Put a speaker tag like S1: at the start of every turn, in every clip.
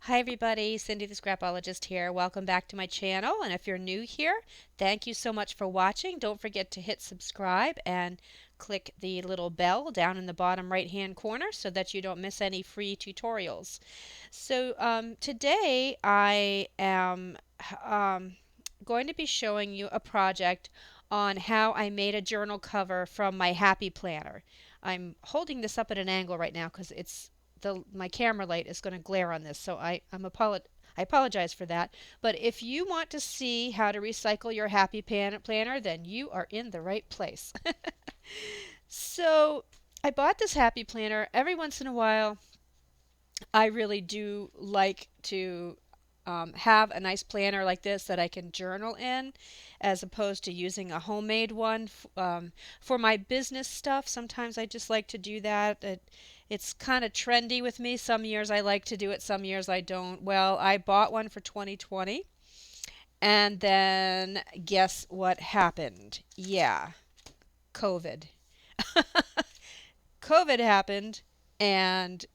S1: Hi everybody, Cindy the Scrapologist here. Welcome back to my channel, and if you're new here, thank you so much for watching. Don't forget to hit subscribe and click the little bell down in the bottom right hand corner so that you don't miss any free tutorials. Today I am going to be showing you a project on how I made a journal cover from my Happy Planner. I'm holding this up at an angle right now because my camera light is going to glare on this, so I apologize for that. But if you want to see how to recycle your Planner, then you are in the right place. So I bought this Happy Planner. Every once in a while, I really do like to have a nice planner like this that I can journal in, as opposed to using a homemade one. For my business stuff, sometimes I just like to do that. It's kind of trendy with me. Some years I like to do it, some years I don't. Well, I bought one for 2020, and then guess what happened? Yeah, COVID. COVID happened, and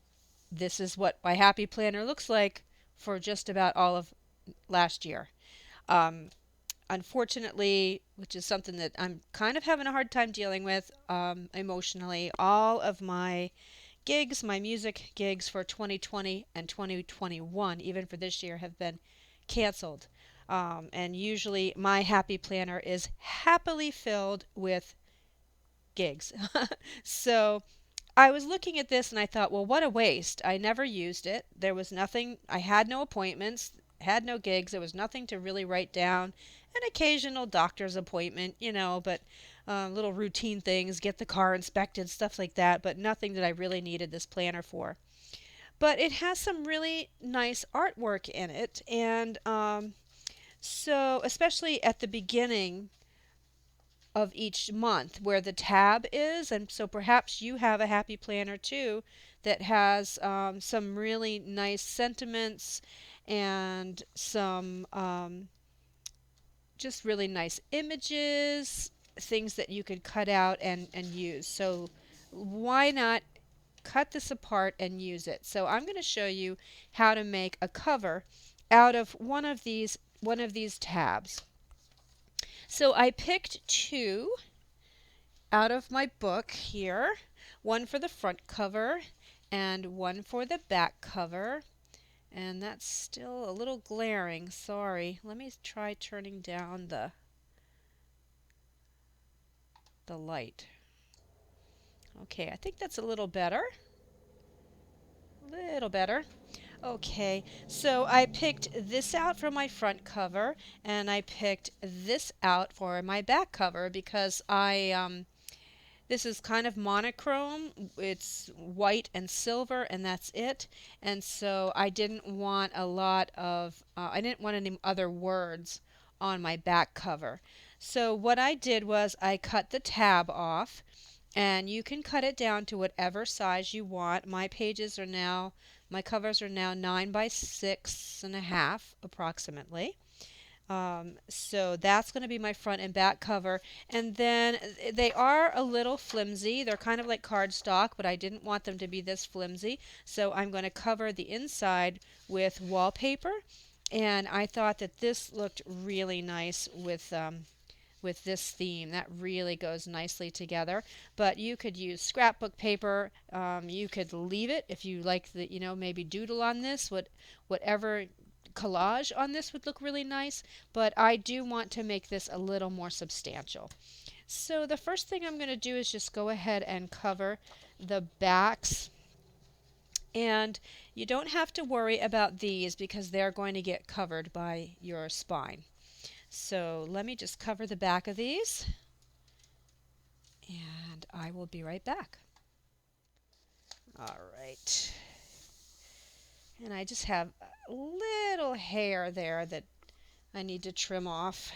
S1: this is what my Happy Planner looks like for just about all of last year. Um, Unfortunately, which is something that I'm kind of having a hard time dealing with emotionally, all of my gigs, my music gigs for 2020 and 2021, even for this year, have been canceled. And usually my Happy Planner is happily filled with gigs. So I was looking at this and I thought, well, what a waste. I never used it. There was nothing, I had no appointments, had no gigs. There was nothing to really write down. An occasional doctor's appointment, but little routine things, get the car inspected, stuff like that, but nothing that I really needed this planner for. But it has some really nice artwork in it. And so, especially at the beginning, of each month where the tab is. And so perhaps you have a Happy Planner too that has some really nice sentiments and some just really nice images, things that you could cut out and use. So why not cut this apart and use it? So I'm going to show you how to make a cover out of one of these tabs. So I picked two out of my book here, one for the front cover and one for the back cover. And that's still a little glaring, sorry. Let me try turning down the light. Okay, I think that's a little better. Little better. Okay, so I picked this out for my front cover and I picked this out for my back cover because this is kind of monochrome. It's white and silver, and that's it. And so I didn't want I didn't want any other words on my back cover. So what I did was I cut the tab off, and you can cut it down to whatever size you want. My covers are now 9 by 6.5 approximately. So that's going to be my front and back cover. And then they are a little flimsy. They're kind of like cardstock, but I didn't want them to be this flimsy. So I'm going to cover the inside with wallpaper. And I thought that this looked really nice with this theme. That really goes nicely together. But you could use scrapbook paper. You could leave it if you like maybe doodle on this. Whatever collage on this would look really nice, but I do want to make this a little more substantial. So the first thing I'm going to do is just go ahead and cover the backs. And you don't have to worry about these because they're going to get covered by your spine. So let me just cover the back of these, and I will be right back. All right. And I just have a little hair there that I need to trim off.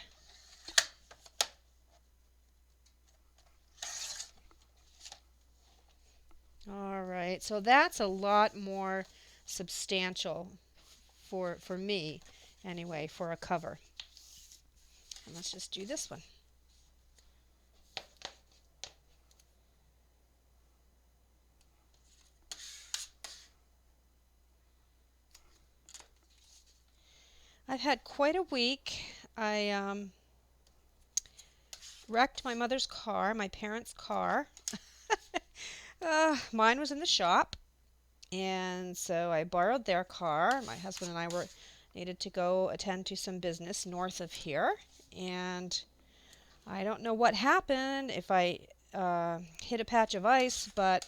S1: All right, so that's a lot more substantial for me, anyway, for a cover. And let's just do this one. I've had quite a week. I wrecked my mother's car, my parents' car. Mine was in the shop, and so I borrowed their car. My husband and I were needed to go attend to some business north of here, and I don't know what happened if I hit a patch of ice, but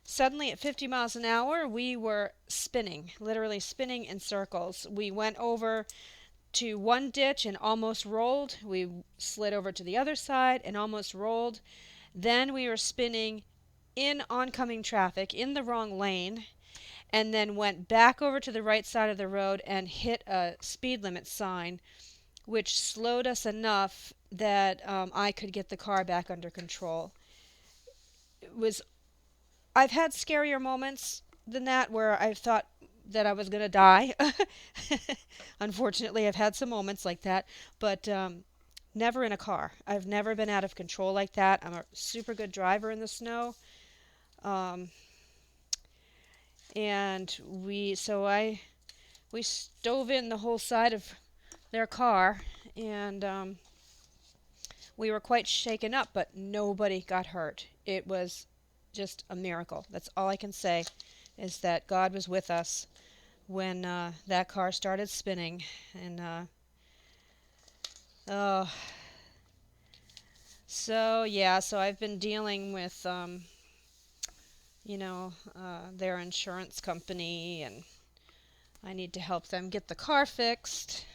S1: suddenly at 50 miles an hour, we were spinning, literally spinning in circles. We went over to one ditch and almost rolled. We slid over to the other side and almost rolled. Then we were spinning in oncoming traffic in the wrong lane, and then went back over to the right side of the road and hit a speed limit sign, which slowed us enough that I could get the car back under control. It was I've had scarier moments than that where I thought that I was going to die. Unfortunately, I've had some moments like that, but never in a car. I've never been out of control like that. I'm a super good driver in the snow. Um, and we stove in the whole side of their car, and we were quite shaken up, but nobody got hurt. It was just a miracle. That's all I can say, is that God was with us when that car started spinning. And oh, so yeah, so I've been dealing with their insurance company, and I need to help them get the car fixed.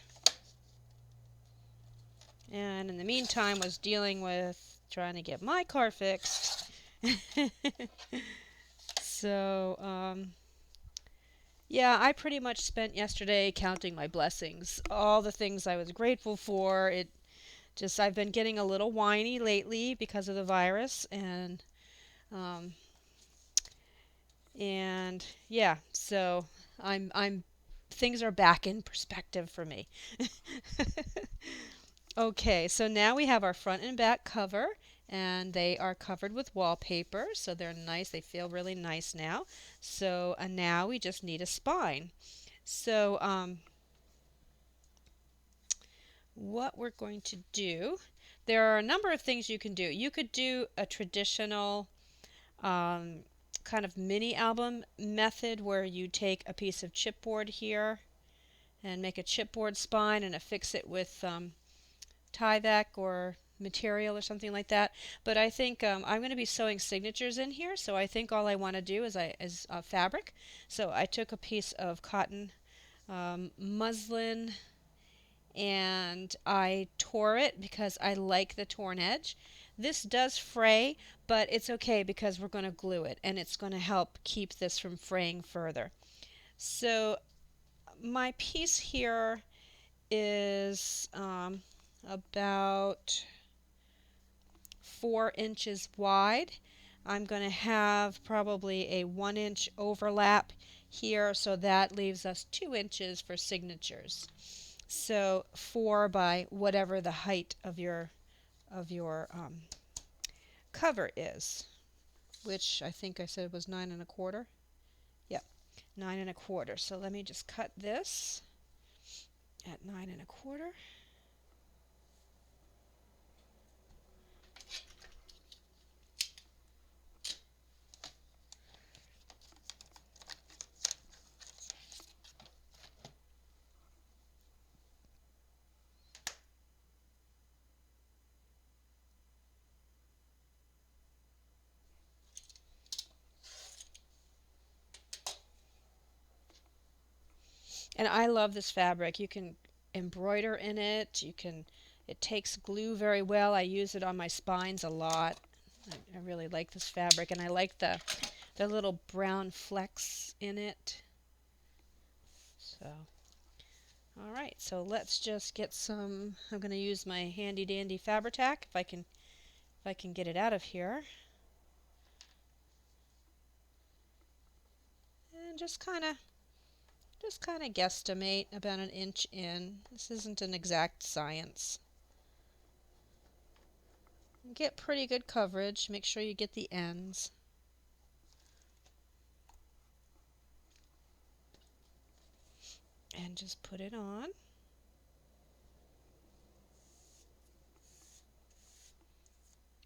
S1: And in the meantime, was dealing with trying to get my car fixed. So, yeah, I pretty much spent yesterday counting my blessings, all the things I was grateful for. I've been getting a little whiny lately because of the virus, um, and yeah, so I'm things are back in perspective for me. Okay, so now we have our front and back cover, and they are covered with wallpaper, so they're nice. They feel really nice now. So now we just need a spine. So what we're going to do, there are a number of things you can do. You could do a traditional um, kind of mini album method where you take a piece of chipboard here and make a chipboard spine and affix it with Tyvek or material or something like that. But I think I'm going to be sewing signatures in here, so I think all I want to do is fabric. So I took a piece of cotton muslin and I tore it because I like the torn edge. This does fray, but it's okay because we're going to glue it and it's going to help keep this from fraying further. So my piece here is about 4 inches wide. I'm going to have probably a 1 inch overlap here, so that leaves us 2 inches for signatures. So 4 by whatever the height of your cover is, which I think I said was 9 1/4. Yep, 9 1/4. So let me just cut this at 9 1/4. And I love this fabric. You can embroider in it. It takes glue very well. I use it on my spines a lot. I really like this fabric, and I like the little brown flecks in it. So, all right. So let's just get some. I'm going to use my handy dandy Fabri-Tac if I can get it out of here, and just kind of guesstimate about an inch in. This isn't an exact science. Get pretty good coverage. Make sure you get the ends. And just put it on.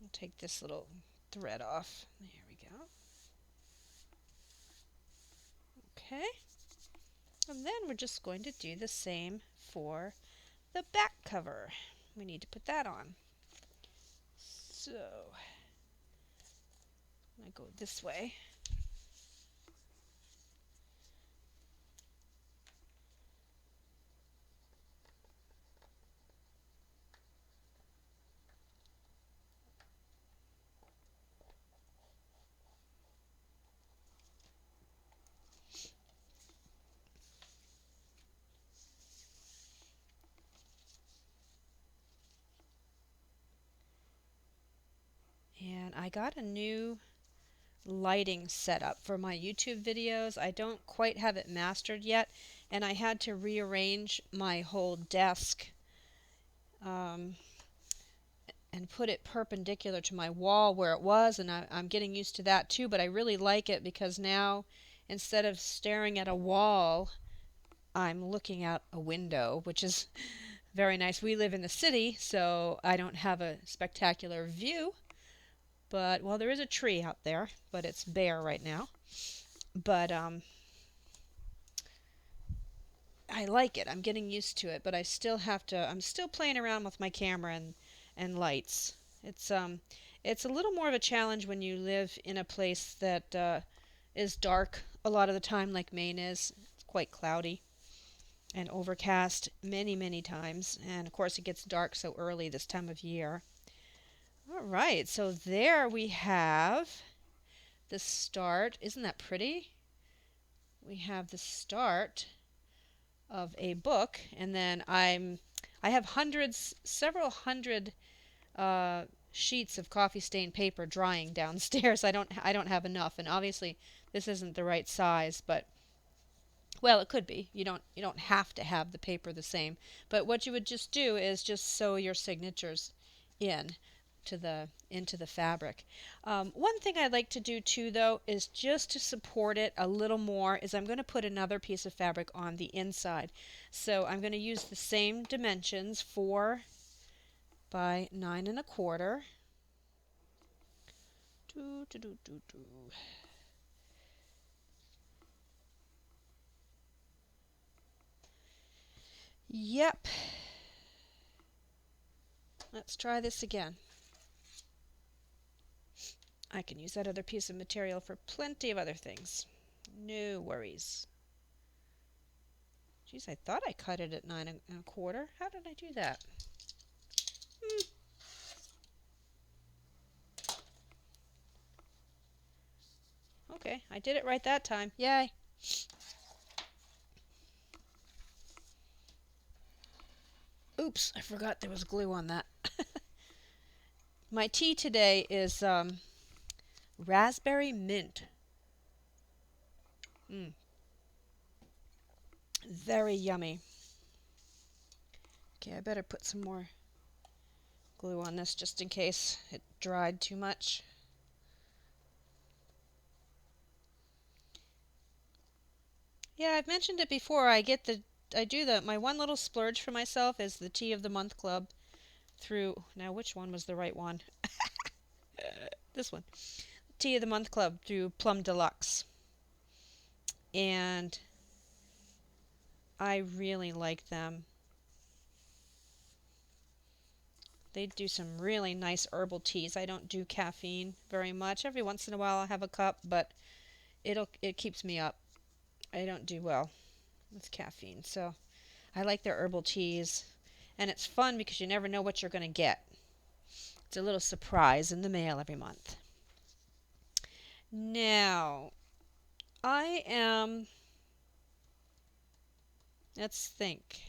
S1: I'll take this little thread off. There we go. Okay. And then we're just going to do the same for the back cover. We need to put that on. So I go this way. And I got a new lighting setup for my YouTube videos. I don't quite have it mastered yet, and I had to rearrange my whole desk um, and put it perpendicular to my wall where it was, and I'm getting used to that too, but I really like it because now instead of staring at a wall, I'm looking out a window, which is very nice. We live in the city, so I don't have a spectacular view, but well, there is a tree out there, but it's bare right now. But I like it. I'm getting used to it, but I still have to. I'm still playing around with my camera and lights. It's a little more of a challenge when you live in a place that is dark a lot of the time, like Maine is. It's quite cloudy and overcast many times, and of course it gets dark so early this time of year. All right, so there we have the start. Isn't that pretty? We have the start of a book, and then I have several hundred sheets of coffee stained paper drying downstairs. I don't have enough, and obviously this isn't the right size, but well, it could be. You don't have to have the paper the same, but what you would just do is just sew your signatures in into the fabric. One thing I'd like to do too, though, is just to support it a little more, is I'm going to put another piece of fabric on the inside. So I'm going to use the same dimensions, 4 by 9 1/4. Do, do, do, do, do. Yep. Let's try this again. I can use that other piece of material for plenty of other things. No worries. Geez, I thought I cut it at 9 1/4. How did I do that? Okay, I did it right that time. Yay. Oops, I forgot there was glue on that. My tea today is raspberry mint. Very yummy. Okay, I better put some more glue on this just in case it dried too much. Yeah, I've mentioned it before. My one little splurge for myself is the Tea of the Month Club through, now which one was the right one? This one. Tea of the Month Club through Plum Deluxe. And I really like them. They do some really nice herbal teas. I don't do caffeine very much. Every once in a while I'll have a cup, but it keeps me up. I don't do well with caffeine. So I like their herbal teas. And it's fun because you never know what you're going to get. It's a little surprise in the mail every month. Now, let's think.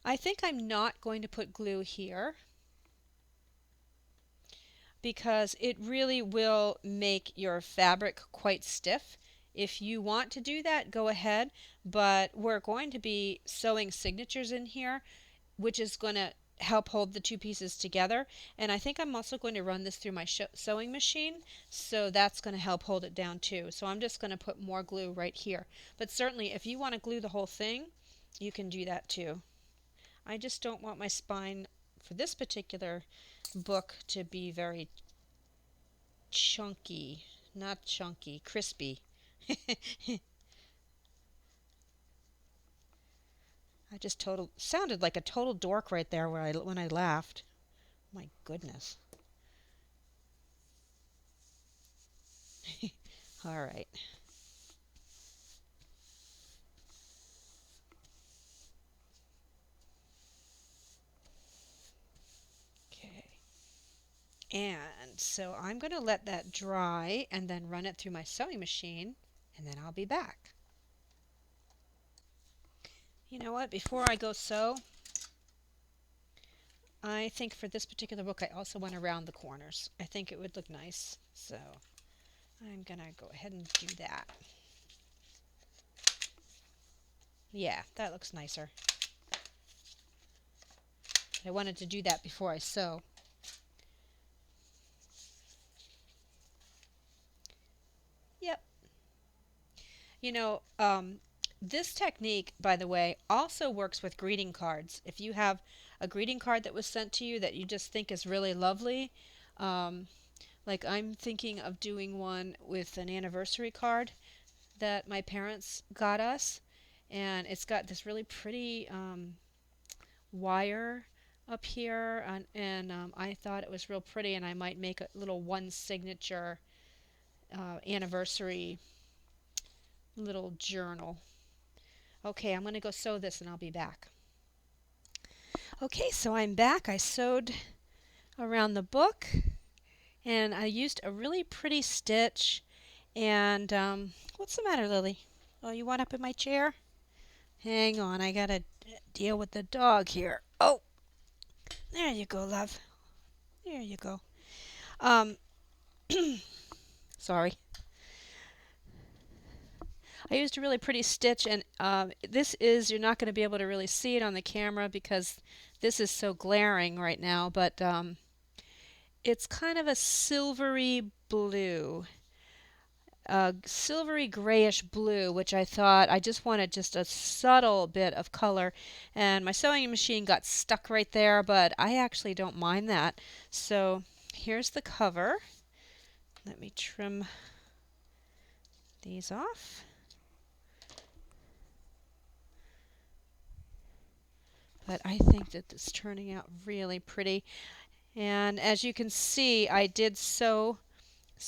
S1: I think I'm not going to put glue here because it really will make your fabric quite stiff. If you want to do that, go ahead, but we're going to be sewing signatures in here, which is going to help hold the two pieces together. And I think I'm also going to run this through my sewing machine, so that's going to help hold it down too. So I'm just going to put more glue right here. But certainly if you want to glue the whole thing, you can do that too. I just don't want my spine for this particular book to be very chunky, not chunky, crispy. I just total sounded like a total dork right there when I laughed. My goodness. All right. Okay. And so I'm going to let that dry and then run it through my sewing machine, and then I'll be back. You know what? Before I go sew, I think for this particular book I also went around the corners. I think it would look nice. So I'm going to go ahead and do that. Yeah, that looks nicer. I wanted to do that before I sew. Yep. You know, this technique, by the way, also works with greeting cards. If you have a greeting card that was sent to you that you just think is really lovely, um, like I'm thinking of doing one with an anniversary card that my parents got us, and it's got this really pretty wire up here, and I thought it was real pretty, and I might make a little one signature anniversary little journal. Okay, I'm going to go sew this and I'll be back. Okay, so I'm back. I sewed around the book and I used a really pretty stitch. And what's the matter, Lily? Oh, you want up in my chair? Hang on, I got to deal with the dog here. Oh, there you go, love. There you go. Um, sorry. I used a really pretty stitch, and you're not going to be able to really see it on the camera because this is so glaring right now, but it's kind of a silvery blue, silvery grayish blue, which I thought I just wanted just a subtle bit of color, and my sewing machine got stuck right there, but I actually don't mind that. So here's the cover. Let me trim these off. But I think that it's turning out really pretty. And as you can see, I did sew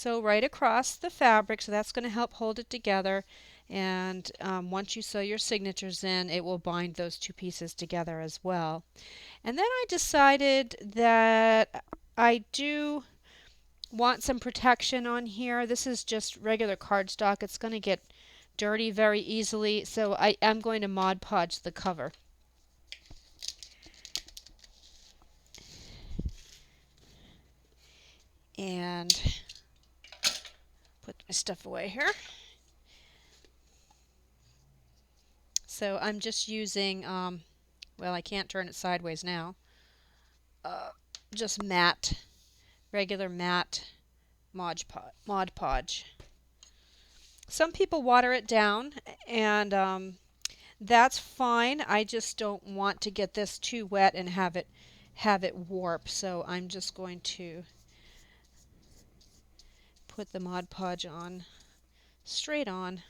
S1: right across the fabric, so that's going to help hold it together. And once you sew your signatures in, it will bind those two pieces together as well. And then I decided that I do want some protection on here. This is just regular cardstock. It's going to get dirty very easily, so I am going to Mod Podge the cover. And put my stuff away here. So I'm just using, well, I can't turn it sideways now. Just matte, regular matte Mod Podge. Some people water it down, and that's fine. I just don't want to get this too wet and have it warp. So I'm just going to put the Mod Podge on straight on.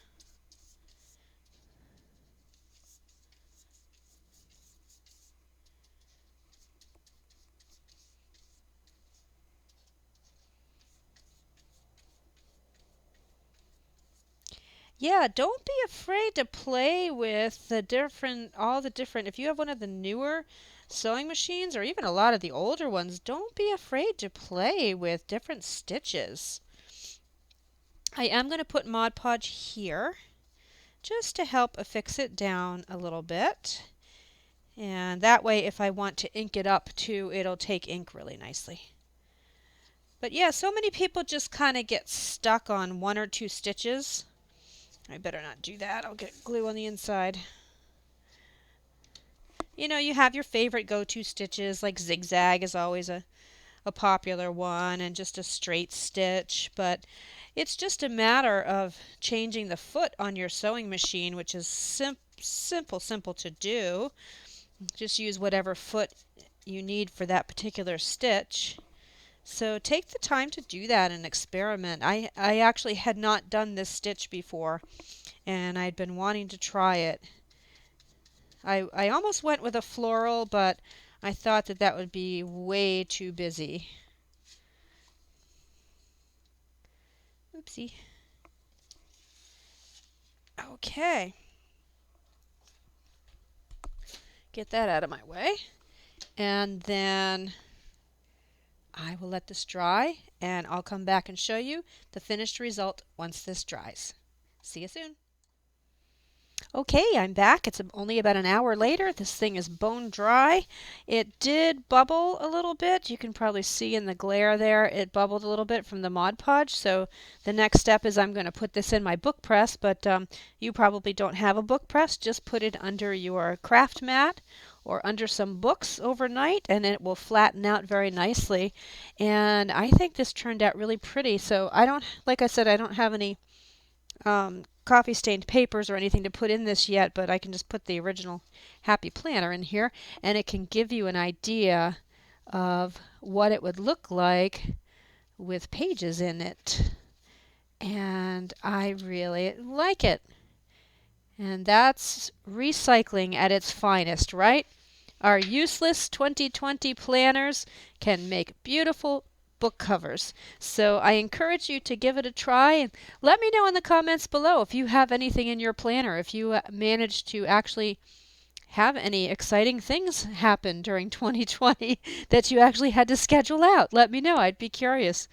S1: Yeah, don't be afraid to play with all the different, if you have one of the newer sewing machines or even a lot of the older ones, don't be afraid to play with different stitches. I am going to put Mod Podge here just to help affix it down a little bit. And that way, if I want to ink it up too, it'll take ink really nicely. But yeah, so many people just kind of get stuck on one or two stitches. I better not do that. I'll get glue on the inside. You know, you have your favorite go-to stitches, like zigzag is always a popular one, and just a straight stitch, but it's just a matter of changing the foot on your sewing machine, which is simple to do. Just use whatever foot you need for that particular stitch. So take the time to do that and experiment. I actually had not done this stitch before, and I'd been wanting to try it. I almost went with a floral, but I thought that that would be way too busy. Oopsie. Okay. Get that out of my way. And then I will let this dry, and I'll come back and show you the finished result once this dries. See you soon. Okay, I'm back. It's only about an hour later. This thing is bone dry. It did bubble a little bit. You can probably see in the glare there, it bubbled a little bit from the Mod Podge. So the next step is I'm going to put this in my book press, but you probably don't have a book press. Just put it under your craft mat or under some books overnight, and it will flatten out very nicely. And I think this turned out really pretty. So I don't, like I said, I don't have any coffee stained papers or anything to put in this yet, but I can just put the original Happy Planner in here, and it can give you an idea of what it would look like with pages in it. And I really like it. And that's recycling at its finest, right? Our useless 2020 planners can make beautiful book covers. So I encourage you to give it a try, and let me know in the comments below if you have anything in your planner, if you managed to actually have any exciting things happen during 2020 that you actually had to schedule out. Let me know. I'd be curious.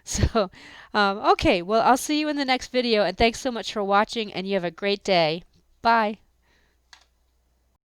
S1: So, okay, well, I'll see you in the next video, and thanks so much for watching, and you have a great day. Bye.